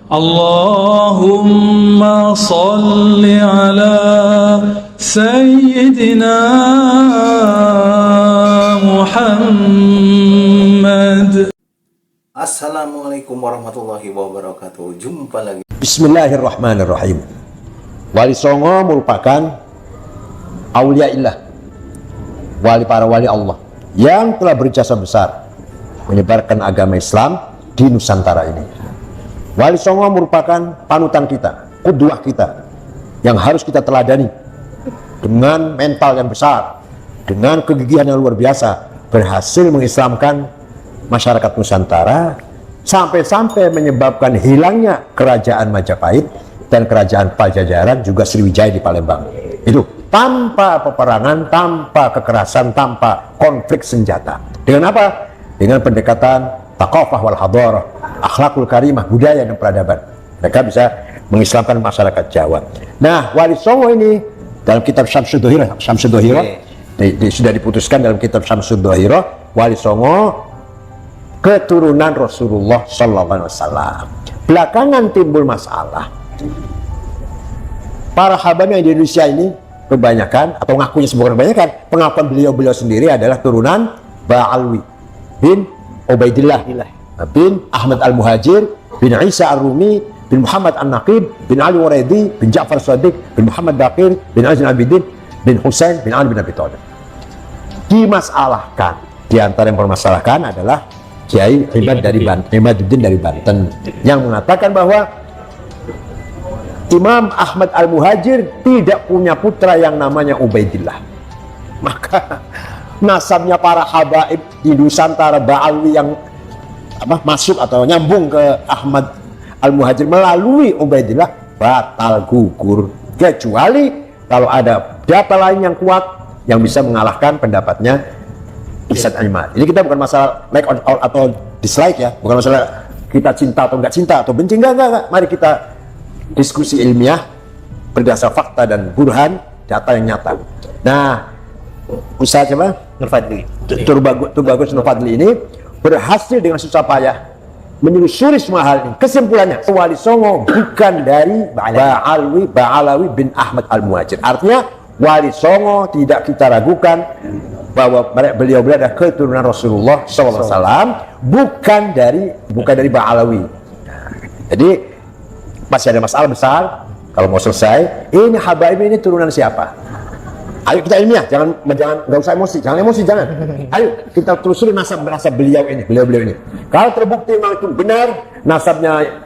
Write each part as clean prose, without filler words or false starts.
Allahumma salli ala Sayyidina Muhammad. Assalamualaikum warahmatullahi wabarakatuh. Jumpa lagi. Bismillahirrahmanirrahim. Wali Songo merupakan auliaillah, para wali Allah yang telah berjasa besar menyebarkan agama Islam di Nusantara ini. Wali Songo merupakan panutan kita, qudwah kita, yang harus kita teladani. Dengan mental yang besar, dengan kegigihan yang luar biasa, berhasil mengislamkan masyarakat Nusantara, sampai-sampai menyebabkan hilangnya kerajaan Majapahit dan kerajaan Pajajaran, juga Sriwijaya di Palembang. Itu tanpa peperangan, tanpa kekerasan, tanpa konflik senjata. Dengan apa? Dengan pendekatan thaqafah wal hadarah, akhlakul karimah, budaya dan peradaban. Mereka bisa mengislamkan masyarakat Jawa. Nah, Wali Songo ini dalam kitab Syamsud Dohirah, sudah diputuskan dalam kitab Syamsud Dohirah, Wali Songo keturunan Rasulullah SAW. Belakangan timbul masalah. Para habaib yang di Indonesia ini kebanyakan, atau ngakunya sebuah kebanyakan, pengakuan beliau sendiri adalah turunan Ba'alwi bin Ubaidillah bin Ahmad Al-Muhajir bin Isa Ar-Rumi bin Muhammad An-Naqib bin Ali Waredi bin Ja'far Shadiq bin Muhammad Baqir bin Ali Abidin bin Husain bin Ali bin Abi Thalib. Dimasalahkan, di antara yang bermasalahkan adalah Kiai Imaduddin dari Banten, yang mengatakan bahwa Imam Ahmad Al-Muhajir tidak punya putra yang namanya Ubaidillah. Maka nasabnya para habaib di Nusantara Ba'alwi yang masuk atau nyambung ke Ahmad Al-Muhajir melalui Ubaidillah batal gugur, kecuali kalau ada data lain yang kuat yang bisa mengalahkan pendapatnya Ustadz Imad. Ini kita bukan masalah like atau dislike ya, bukan masalah kita cinta atau enggak cinta atau benci, enggak. Mari kita diskusi ilmiah berdasar fakta dan burhan, data yang nyata. Nah, Ustadz Nurfadli Turbagus Nurfadli ini berhasil dengan susah payah menelusuri semua hal ini. Kesimpulannya, Wali Songo bukan dari Ba'alawi bin Ahmad Al-Muhajir. Artinya Wali Songo tidak kita ragukan bahwa beliau adalah keturunan Rasulullah SAW, bukan dari Ba'alawi. Jadi masih ada masalah besar. Kalau mau selesai, ini habaib ini turunan siapa? Ayo kita ilmiah, nggak usah emosi, jangan. Ayo kita telusuri nasab beliau ini. Kalau terbukti memang itu benar nasabnya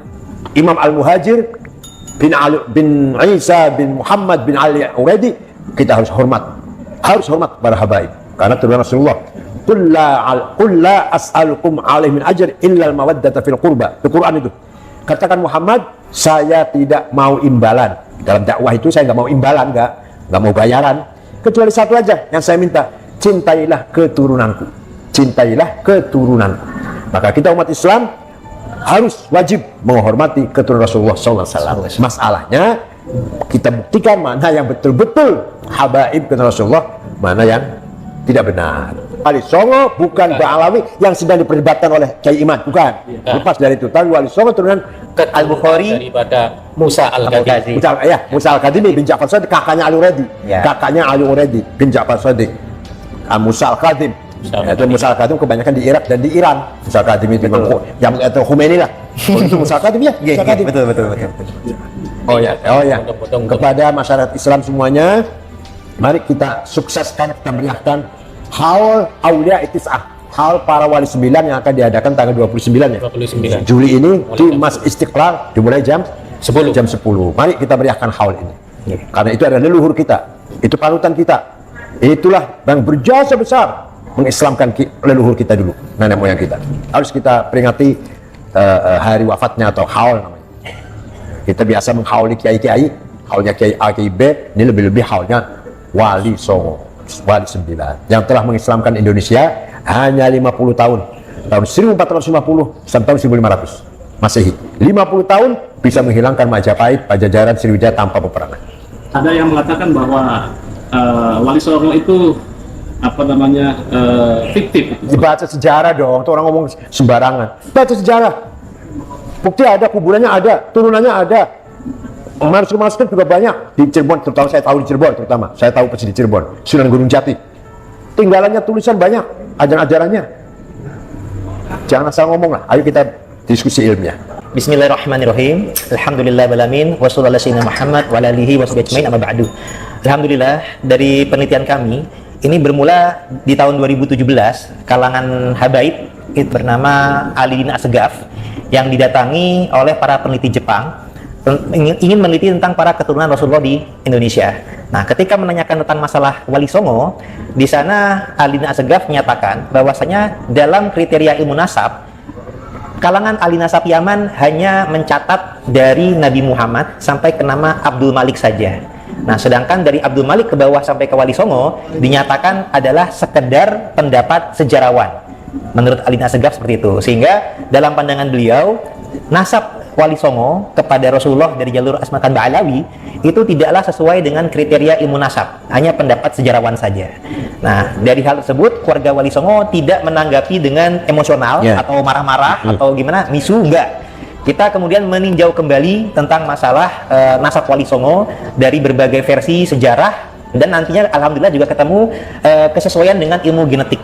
Imam Al-Muhajir bin Isa bin Muhammad bin Ali Uredi, kita harus hormat para habaib karena turunan Rasulullah. Qul la as'alukum alaihi min ajr illa al-mawaddata fil qurba. Itu Quran itu. Katakan Muhammad, saya tidak mau imbalan. Dalam dakwah itu saya nggak mau imbalan, nggak mau bayaran. Kecuali satu aja yang saya minta, cintailah keturunanku. Maka kita umat Islam harus wajib menghormati keturunan Rasulullah SAW. Masalahnya kita buktikan mana yang betul-betul habaib keturunan Rasulullah, mana yang tidak benar. Wali Songo bukan Ba'alawi yang sedang diperdebatkan oleh Kiai Imad, bukan. Lepas dari itu, tapi Wali Songo turunan Al-Bukhari daripada Musa Al-Kadhimi. Musa Al-Kadhimi bin Ja'far Shadiq, kakaknya Ali Uredi bin Ja'far Shadiq. Musa Al-Kadhim. Itu Musa Al-Kadhim kebanyakan di Irak dan di Iran. Musa Al-Kadhim itu yang atau Khomeini lah. Itu Musa Al-Kadhim ya? Betul. Oh ya. Kepada masyarakat Islam semuanya, mari kita sukseskan, kita meriahkan haul aulia itis'ah, haul para wali 9 yang akan diadakan tanggal 29 Juli ini di Masjid Istiqlal, dimulai jam 10. Mari kita meriahkan haul ini. Karena itu adalah leluhur kita, itu panutan kita, itulah yang berjasa besar mengislamkan leluhur kita dulu, nenek moyang kita. Harus kita peringati hari wafatnya atau haul namanya. Kita biasa menghauli kiai-kiai, haulnya Kiai A, Kiai B, ini lebih-lebih haulnya Wali Songo, Wali 9 yang telah mengislamkan Indonesia hanya 50 tahun, tahun 1450 sampai tahun 1500 Masehi. 50 tahun bisa menghilangkan Majapahit, Pajajaran, Sriwijaya tanpa peperangan. Ada yang mengatakan bahwa Wali Songo itu fiktif. Dibaca sejarah dong, tuh orang ngomong sembarangan. Baca sejarah. Bukti ada, kuburannya ada, turunannya ada. Manuskrip juga banyak di Cirebon, terutama saya tahu di Cirebon, saya tahu persis di Cirebon, Sunan Gunung Jati. Tinggalannya tulisan banyak, ajaran-ajarannya. Jangan asal ngomong lah, ayo kita diskusi ilmiah. Bismillahirrahmanirrahim. Alhamdulillah balamin wa sallallahu alaihi Muhammad wa alihi wa sahbihi ajmain, amma ba'du. Alhamdulillah, dari penelitian kami ini bermula di tahun 2017, kalangan habaib bernama Ali bin Asgaf yang didatangi oleh para peneliti Jepang ingin meneliti tentang para keturunan Rasulullah di Indonesia. Nah, ketika menanyakan tentang masalah Wali Songo, di sana Ali bin Asgaf menyatakan bahwasanya dalam kriteria ilmu nasab, kalangan ahli nasab Yaman hanya mencatat dari Nabi Muhammad sampai ke nama Abdul Malik saja. Nah, sedangkan dari Abdul Malik ke bawah sampai ke Wali Songo dinyatakan adalah sekedar pendapat sejarawan. Menurut Ali bin Asgaf seperti itu. Sehingga dalam pandangan beliau, nasab Wali Songo kepada Rasulullah dari jalur Asmakan Ba'alawi itu tidaklah sesuai dengan kriteria ilmu nasab, hanya pendapat sejarawan saja. Nah, dari hal tersebut keluarga Wali Songo tidak menanggapi dengan emosional atau marah-marah atau gimana, misu, enggak. Kita kemudian meninjau kembali tentang masalah nasab Wali Songo dari berbagai versi sejarah, dan nantinya alhamdulillah juga ketemu kesesuaian dengan ilmu genetik.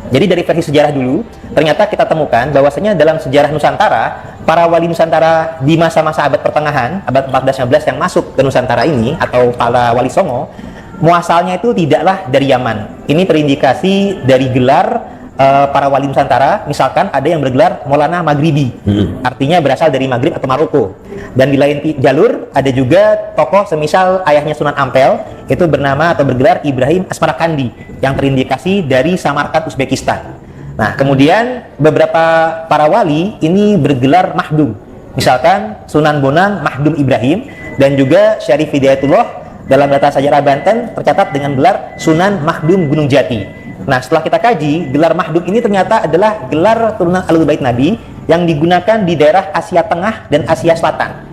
Jadi dari versi sejarah dulu, ternyata kita temukan bahwasanya dalam sejarah Nusantara, para wali Nusantara di masa-masa abad pertengahan, abad 14-15 yang masuk ke Nusantara ini, atau para wali Songo, muasalnya itu tidaklah dari Yaman. Ini terindikasi dari gelar para wali Nusantara. Misalkan ada yang bergelar Maulana Maghribi, artinya berasal dari Maghrib atau Maroko. Dan di lain jalur ada juga tokoh semisal ayahnya Sunan Ampel, itu bernama atau bergelar Ibrahim Asmarakandi, yang terindikasi dari Samarkand, Uzbekistan. Nah, kemudian beberapa para wali ini bergelar Mahdum, misalkan Sunan Bonang Mahdum Ibrahim, dan juga Syarif Hidayatullah dalam data sejarah Banten tercatat dengan gelar Sunan Mahdum Gunung Jati. Nah, setelah kita kaji, gelar Mahdum ini ternyata adalah gelar turunan Ahlul Bait Nabi yang digunakan di daerah Asia Tengah dan Asia Selatan.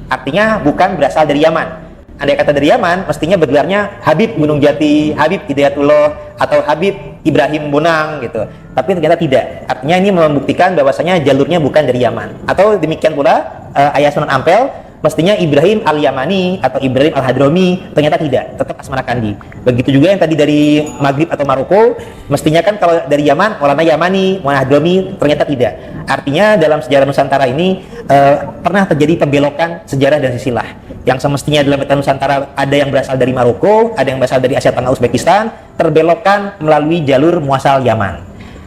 Artinya bukan berasal dari Yaman. Andai kata dari Yaman, mestinya bergelarnya Habib Gunung Jati, Habib Hidayatullah, atau Habib Ibrahim Bonang gitu. Tapi ternyata tidak. Artinya ini membuktikan bahwasanya jalurnya bukan dari Yaman. Atau demikian pula ayah Sunan Ampel, mestinya Ibrahim Al-Yamani atau Ibrahim Al-Hadrami, ternyata tidak, tetap Asmarakandi. Begitu juga yang tadi dari Maghrib atau Maroko, mestinya kan kalau dari Yaman, Maulana Yamani, Maulana Hadrami, ternyata tidak. Artinya dalam sejarah Nusantara ini pernah terjadi pembelokan sejarah dan silsilah. Yang semestinya dalam peta Nusantara ada yang berasal dari Maroko, ada yang berasal dari Asia Tengah, Uzbekistan, terbelokkan melalui jalur muasal Yaman.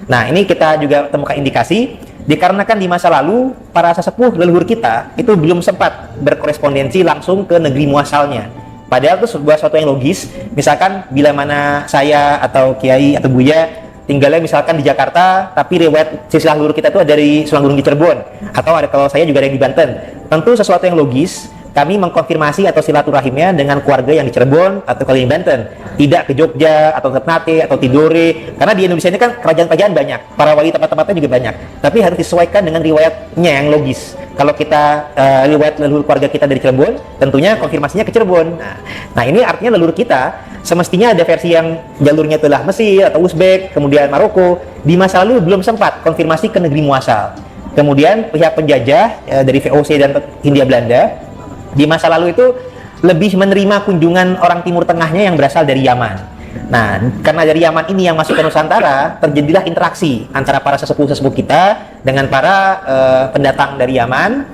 Nah, ini kita juga temukan indikasi dikarenakan di masa lalu para sesepuh leluhur kita itu belum sempat berkorespondensi langsung ke negeri muasalnya. Padahal itu sebuah sesuatu yang logis. Misalkan bila mana saya atau Kiai atau Buya tinggalnya misalkan di Jakarta, tapi riwayat silsilah leluhur kita itu dari Sunan Gunung di Cirebon, atau ada kalau saya juga ada yang di Banten. Tentu sesuatu yang logis kami mengkonfirmasi atau silaturahimnya dengan keluarga yang di Cirebon atau kalau di Banten, tidak ke Jogja atau Ternate atau Tidore, karena di Indonesia ini kan kerajaan-kerajaan banyak, para wali tempat-tempatnya juga banyak, tapi harus disesuaikan dengan riwayatnya yang logis. Kalau kita riwayat leluhur keluarga kita dari Cirebon, tentunya konfirmasinya ke Cirebon. Nah, ini artinya leluhur kita semestinya ada versi yang jalurnya itulah Mesir atau Uzbek, kemudian Maroko. Di masa lalu belum sempat konfirmasi ke negeri muasal. Kemudian pihak penjajah dari VOC dan Hindia Belanda di masa lalu itu lebih menerima kunjungan orang Timur Tengahnya yang berasal dari Yaman. Nah, karena dari Yaman ini yang masuk ke Nusantara, terjadilah interaksi antara para sesepuh-sesepuh kita dengan para pendatang dari Yaman,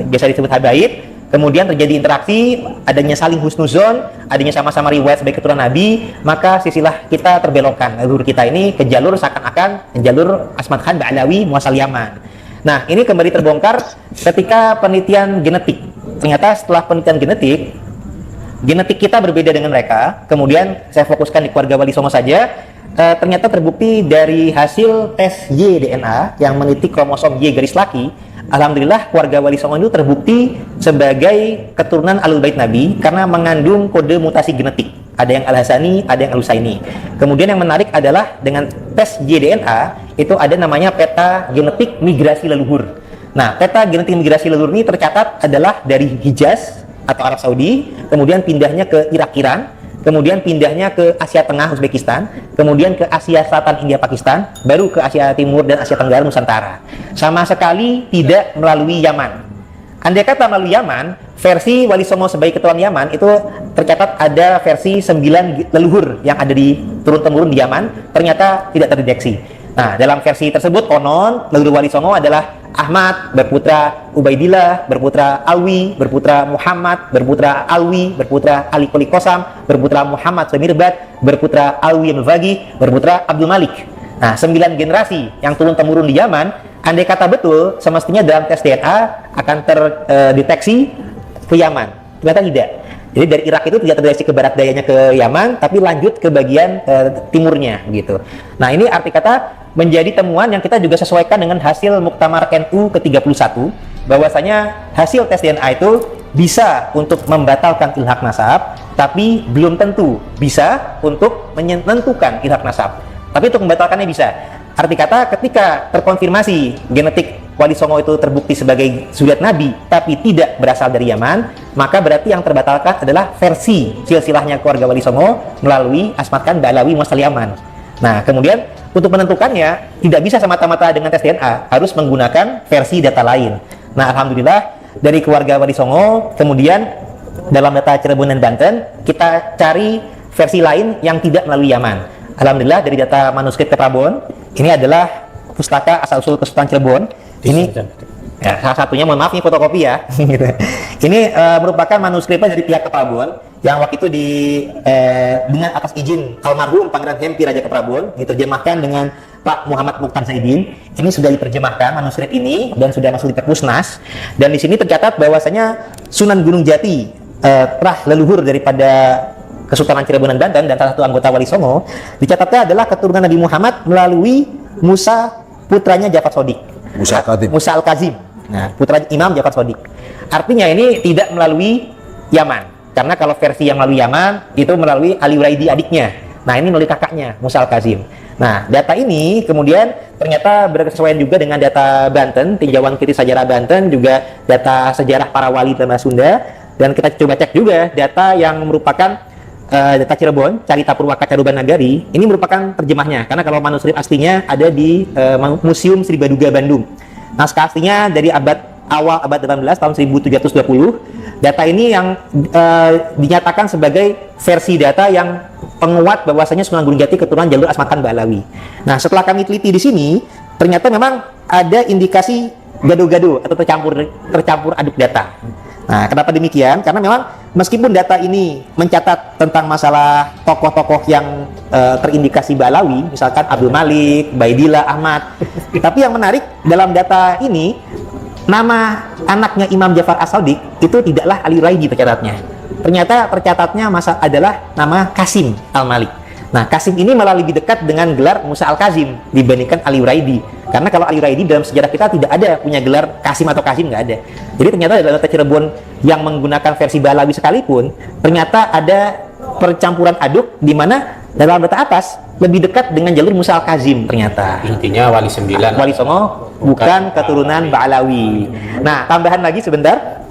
biasa disebut habaib. Kemudian terjadi interaksi, adanya saling husnuzon, adanya sama-sama riwayat sebagai keturunan Nabi, maka silsilah kita terbelokkan. Leluhur kita ini ke jalur seakan-akan jalur Asmat Khan Ba'alawi muasal Yaman. Nah, ini kembali terbongkar ketika penelitian genetik. Ternyata setelah penelitian genetik kita berbeda dengan mereka. Kemudian saya fokuskan di keluarga Wali Songo saja. Ternyata terbukti dari hasil tes Y-DNA yang meneliti kromosom Y garis laki. Alhamdulillah keluarga Wali Songo itu terbukti sebagai keturunan Ahlul Bait Nabi karena mengandung kode mutasi genetik. Ada yang Al-Hasani, ada yang Al-Husaini. Kemudian yang menarik adalah dengan tes Y-DNA itu ada namanya peta genetik migrasi leluhur. Nah, peta genetik migrasi leluhur ini tercatat adalah dari Hijaz atau Arab Saudi, kemudian pindahnya ke Irak Iran, kemudian pindahnya ke Asia Tengah Uzbekistan, kemudian ke Asia Selatan India Pakistan, baru ke Asia Timur dan Asia Tenggara Nusantara. Sama sekali tidak melalui Yaman. Andai kata melalui Yaman, versi Wali Songo sebagai ketuaan Yaman itu tercatat ada versi 9 leluhur yang ada di turun-temurun di Yaman, ternyata tidak terdeteksi. Nah, dalam versi tersebut konon leluhur Wali Songo adalah Ahmad berputra Ubaidillah, berputra Alwi, berputra Muhammad, berputra Alwi, berputra Ali Qoli Qasam, berputra Muhammad Sumirbat, berputra Alwi Al-Faqih, berputra Abdul Malik. Nah, 9 generasi yang turun-temurun di Yaman, andai kata betul, semestinya dalam tes DNA akan terdeteksi ke Yaman. Ternyata tidak. Jadi dari Irak itu tidak terdeteksi ke barat dayanya ke Yaman, tapi lanjut ke bagian timurnya gitu. Nah, ini arti kata menjadi temuan yang kita juga sesuaikan dengan hasil Muktamar NU ke-31, bahwasanya hasil tes DNA itu bisa untuk membatalkan ilhaq nasab, tapi belum tentu bisa untuk menentukan ilhaq nasab. Tapi untuk membatalkannya bisa. Arti kata ketika terkonfirmasi genetik Wali Songo itu terbukti sebagai zuriat Nabi tapi tidak berasal dari Yaman, maka berarti yang terbatalkan adalah versi silsilahnya keluarga Wali Songo melalui Asmat Khan Ba'alawi Muasal Yaman. Nah, kemudian untuk menentukannya tidak bisa semata-mata dengan tes DNA, harus menggunakan versi data lain. Nah, alhamdulillah dari keluarga Wali Songo, kemudian dalam data Cirebon dan Banten kita cari versi lain yang tidak melalui Yaman. Alhamdulillah dari data manuskrip ke Prabon, ini adalah pustaka asal-usul Kesultanan Cirebon. Ini ya, salah satunya, mohon maaf ini fotokopi ya. Ini merupakan manuskripnya dari pihak Keprabon yang waktu itu dengan atas izin almarhum Pangeran Hempi Raja Keprabon diterjemahkan dengan Pak Muhammad Mukhtar Zaidin. Ini sudah diterjemahkan manuskrip ini dan sudah masuk di Perpusnas. Dan di sini tercatat bahwasanya Sunan Gunung Jati telah leluhur daripada Kesultanan Cirebon dan Banten dan salah satu anggota Wali Songo dicatatnya adalah keturunan Nabi Muhammad melalui Musa putranya Ja'far Shadiq. Musa Al-Kazim. Nah, putra Imam Ja'far Shadiq. Artinya ini tidak melalui Yaman. Karena kalau versi yang melalui Yaman itu melalui Ali Uraidi adiknya. Nah, ini melalui kakaknya Musa Al-Kazim. Nah, data ini kemudian ternyata berkesesuaian juga dengan data Banten, tinjauan kritis sejarah Banten, juga data sejarah para wali dalam bahasa Sunda, dan kita coba cek juga data yang merupakan data Cirebon, Carita Purwaka Caruban Nagari, ini merupakan terjemahnya, karena kalau manuskrip aslinya ada di Museum Sri Baduga Bandung. Naskah aslinya dari awal abad 18 tahun 1720. Data ini yang dinyatakan sebagai versi data yang penguat bahwasanya Sunan Gunung Jati keturunan jalur Asmat Khan Ba'alawi. Nah, setelah kami teliti di sini, ternyata memang ada indikasi gado-gado atau tercampur aduk data. Nah, kenapa demikian? Karena memang meskipun data ini mencatat tentang masalah tokoh-tokoh yang terindikasi Ba'alawi, misalkan Abdul Malik, Baidillah, Ahmad, tapi yang menarik dalam data ini, nama anaknya Imam Ja'far As-Shadiq itu tidaklah Ali Uraidi tercatatnya. Ternyata tercatatnya adalah nama Qasim Al-Malik. Nah, Qasim ini malah lebih dekat dengan gelar Musa Al-Kazim dibandingkan Ali Uraidi. Karena kalau Ali Uraidi dalam sejarah kita tidak ada punya gelar Qasim atau Kazim, nggak ada. Jadi ternyata dalam data Cirebon yang menggunakan versi Ba'alawi sekalipun, ternyata ada percampuran aduk di mana dalam data atas lebih dekat dengan jalur Musa Al-Kazim ternyata. Intinya Wali 9. Wali Songo bukan keturunan Ba'alawi. Nah, tambahan lagi sebentar.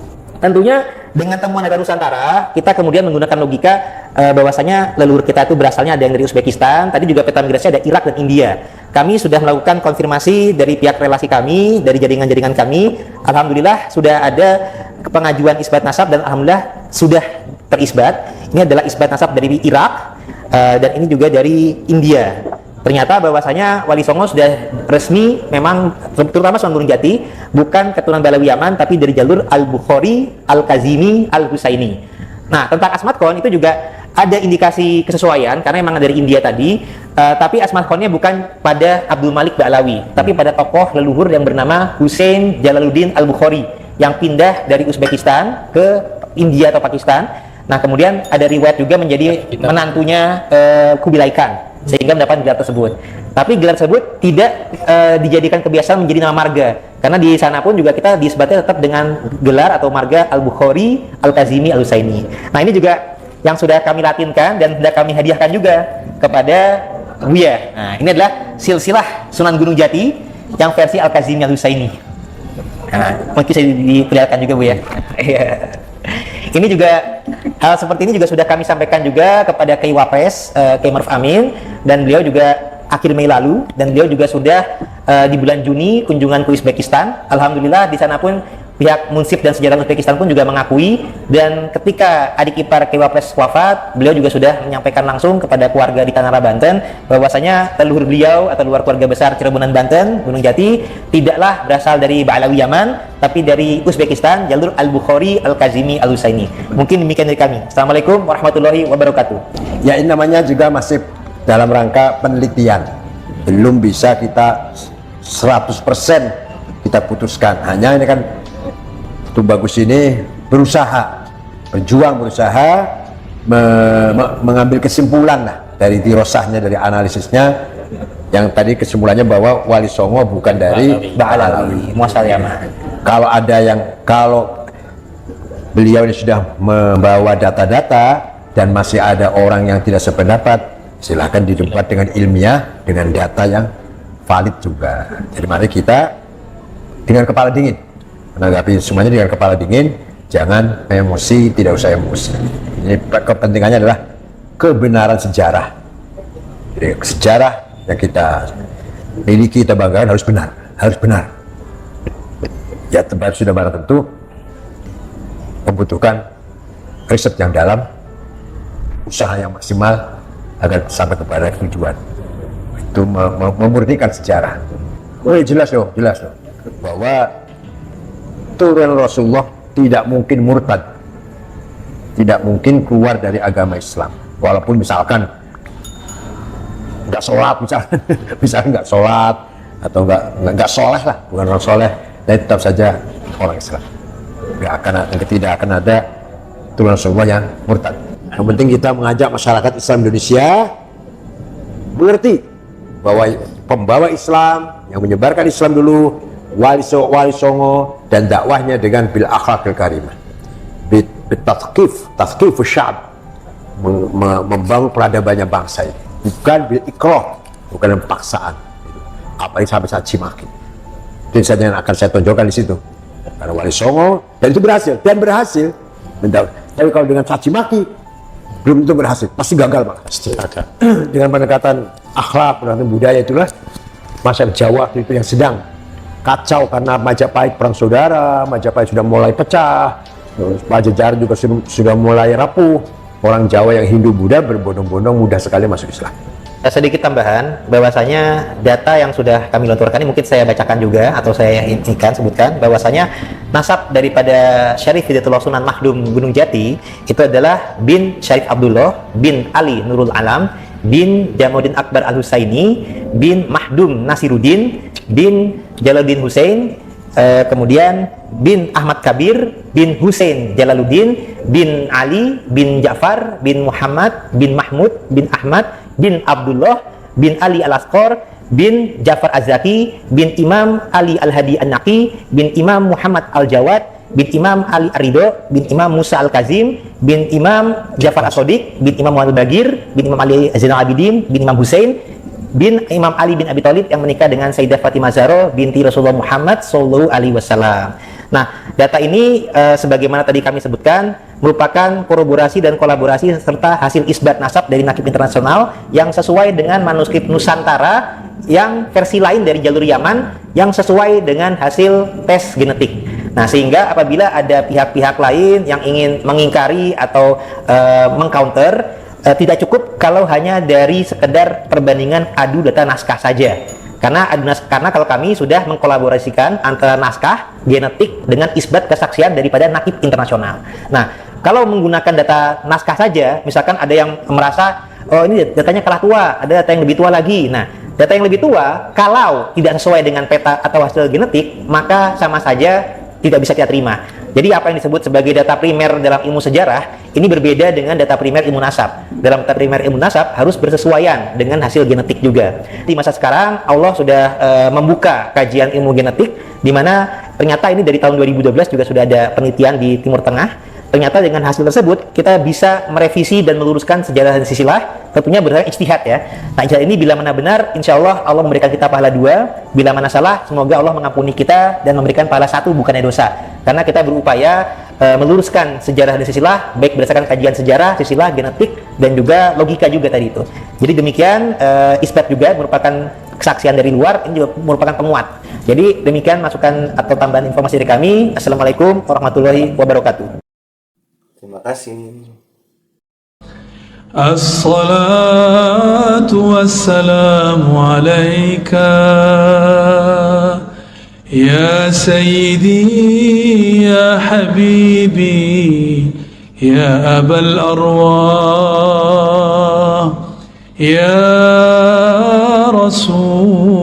Tentunya dengan temuan data Nusantara, kita kemudian menggunakan logika bahwasanya leluhur kita itu berasalnya ada yang dari Uzbekistan, tadi juga peta migrasinya ada Irak dan India. Kami sudah melakukan konfirmasi dari pihak relasi kami, dari jaringan-jaringan kami. Alhamdulillah sudah ada pengajuan isbat nasab dan alhamdulillah sudah terisbat. Ini adalah isbat nasab dari Irak dan ini juga dari India. Ternyata bahwasanya Wali Songo sudah resmi memang, terutama Sunan Gunung Jati, bukan keturunan Ba'alawi Yaman, tapi dari jalur Al-Bukhari, Al-Kazimi, Al-Husaini. Nah, tentang Asmat Khan itu juga ada indikasi kesesuaian, karena memang dari India tadi, tapi Asmat Khannya bukan pada Abdul Malik Ba'alawi, tapi pada tokoh leluhur yang bernama Hussein Jalaluddin Al-Bukhari, yang pindah dari Uzbekistan ke India atau Pakistan. Nah, kemudian ada riwayat juga menjadi menantunya Kubilai Khan, sehingga mendapat gelar tersebut. Tapi gelar tersebut tidak dijadikan kebiasaan menjadi nama marga, karena di sana pun juga kita disebutnya tetap dengan gelar atau marga Al-Bukhari, Al-Kazimi, Al-Husaini. Nah, ini juga yang sudah kami latinkan dan sudah kami hadiahkan juga kepada Buya. Nah, ini adalah silsilah Sunan Gunung Jati yang versi Al-Kazimi, Al-Husaini. Nah, mungkin bisa diperlihatkan juga, Bu ya. Ini juga Hal seperti ini juga sudah kami sampaikan juga kepada Kiai Wapres, Kiai Maruf Amin, dan beliau juga akhir Mei lalu, dan beliau juga sudah di bulan Juni kunjungan ke Uzbekistan. Alhamdulillah di sana pun pihak Munsif dan Sejarah Uzbekistan pun juga mengakui, dan ketika adik ipar Kiai Wapres wafat, beliau juga sudah menyampaikan langsung kepada keluarga di Tanara, Banten, bahwasanya leluhur beliau atau luar keluarga besar Cirebonan, Banten, Gunung Jati, tidaklah berasal dari Ba'alawi Yaman, tapi dari Uzbekistan, jalur Al-Bukhari, Al-Kazimi, Al-Husaini. Mungkin demikian dari kami. Assalamualaikum warahmatullahi wabarakatuh. Ya, ini namanya juga masih dalam rangka penelitian. Belum bisa kita 100% kita putuskan. Hanya ini kan Tubagus ini berusaha mengambil kesimpulan lah dari dirosahnya, dari analisisnya, yang tadi kesimpulannya bahwa Wali Songo bukan dari Ba'alawi, muasal Yaman. Kalau beliau ini sudah membawa data-data dan masih ada orang yang tidak sependapat, silahkan didebat dengan ilmiah, dengan data yang valid juga. Jadi mari kita dengan kepala dingin menanggapi semuanya, dengan kepala dingin, jangan emosi, tidak usah emosi. Ini kepentingannya adalah kebenaran sejarah. Jadi sejarah yang kita miliki, kita banggakan harus benar. Ya, tempat sudah barang tentu membutuhkan riset yang dalam, usaha yang maksimal agar sampai kepada tujuan. Itu memurnikan sejarah. Oh, jelas dong bahwa turunan Rasulullah tidak mungkin murtad, tidak mungkin keluar dari agama Islam, walaupun misalkan nggak sholat, misalkan nggak sholat atau nggak soleh lah, bukan orang soleh, tapi tetap saja orang Islam. Tidak akan ada turunan Rasulullah yang murtad. Yang penting kita mengajak masyarakat Islam Indonesia mengerti bahwa pembawa Islam yang menyebarkan Islam dulu Wali Songo, dan dakwahnya dengan bil akhlaqil karimah, tathqif sya'b, membangun peradabannya bangsa ini, bukan bil ikrah, bukan dengan paksaan, apa yang sampai caci maki. Itu saja yang akan saya tonjolkan di situ. Karena Wali Songo, dan itu berhasil. Tapi kalau dengan caci maki belum tentu berhasil, pasti gagal, Pak. Pasti ada. Dengan pendekatan akhlak, pendekatan budaya, itulah masyarakat Jawa itu yang sedang kacau karena Majapahit perang saudara, Majapahit sudah mulai pecah, Pajajaran juga sudah mulai rapuh. Orang Jawa yang Hindu Buddha berbondong-bondong mudah sekali masuk Islam. Sedikit tambahan, bahwasanya data yang sudah kami lontarkan ini mungkin saya bacakan juga atau saya sebutkan bahwasanya nasab daripada Syarif Hidayatullah Sunan Mahdum Gunung Jati itu adalah bin Syarif Abdullah bin Ali Nurul Alam bin Jamuddin Akbar Al-Husaini bin Mahdum Nasiruddin bin Jalaluddin Hussein, kemudian bin Ahmad Kabir bin Hussein Jalaluddin bin Ali bin Ja'far bin Muhammad bin Mahmud bin Ahmad bin Abdullah bin Ali Al-Asqar bin Ja'far Az-Zaki bin Imam Ali Al-Hadi An-Naqi bin Imam Muhammad Al-Jawad bin Imam Ali Ar-Ridho bin Imam Musa Al-Kazim bin Imam Ja'far As-Sodiq bin Imam Muhammad Al-Bagir bin Imam Ali Zainal Abidin bin Imam Hussein bin Imam Ali bin Abi Thalib yang menikah dengan Sayyidah Fatimah Zahra binti Rasulullah Muhammad Sallallahu Alaihi Wasallam. Nah, data ini sebagaimana tadi kami sebutkan merupakan kolaborasi dan kolaborasi serta hasil isbat nasab dari Nakib Internasional yang sesuai dengan manuskrip Nusantara yang versi lain dari jalur Yaman yang sesuai dengan hasil tes genetik. Nah, sehingga apabila ada pihak-pihak lain yang ingin mengingkari atau mengcounter, tidak cukup kalau hanya dari sekedar perbandingan adu data naskah saja. Karena kalau kami sudah mengkolaborasikan antara naskah genetik dengan isbat kesaksian daripada Nakib Internasional. Nah, kalau menggunakan data naskah saja, misalkan ada yang merasa oh ini datanya kalah tua, ada data yang lebih tua lagi. Nah, data yang lebih tua kalau tidak sesuai dengan peta atau hasil genetik, maka sama saja tidak bisa kita terima. Jadi apa yang disebut sebagai data primer dalam ilmu sejarah ini berbeda dengan data primer ilmu nasab. Dalam data primer ilmu nasab harus bersesuaian dengan hasil genetik juga. Di masa sekarang Allah sudah membuka kajian ilmu genetik, di mana ternyata ini dari tahun 2012 juga sudah ada penelitian di Timur Tengah. Ternyata dengan hasil tersebut kita bisa merevisi dan meluruskan sejarah dan silsilah, tentunya berdasarkan ijtihad ya. Nah, ijtihad ini bila mana benar, insya Allah Allah memberikan kita pahala 2. Bila mana salah, semoga Allah mengampuni kita dan memberikan pahala 1 bukannya dosa. Karena kita berupaya meluruskan sejarah dan silsilah, baik berdasarkan kajian sejarah, silsilah, genetik, dan juga logika juga tadi itu. Jadi demikian, isbat juga merupakan kesaksian dari luar, ini juga merupakan penguat. Jadi demikian masukan atau tambahan informasi dari kami. Assalamualaikum warahmatullahi wabarakatuh. Terima kasih. الصلاة والسلام عليك يا سيدي يا حبيبي يا أبا الأرواح يا رسول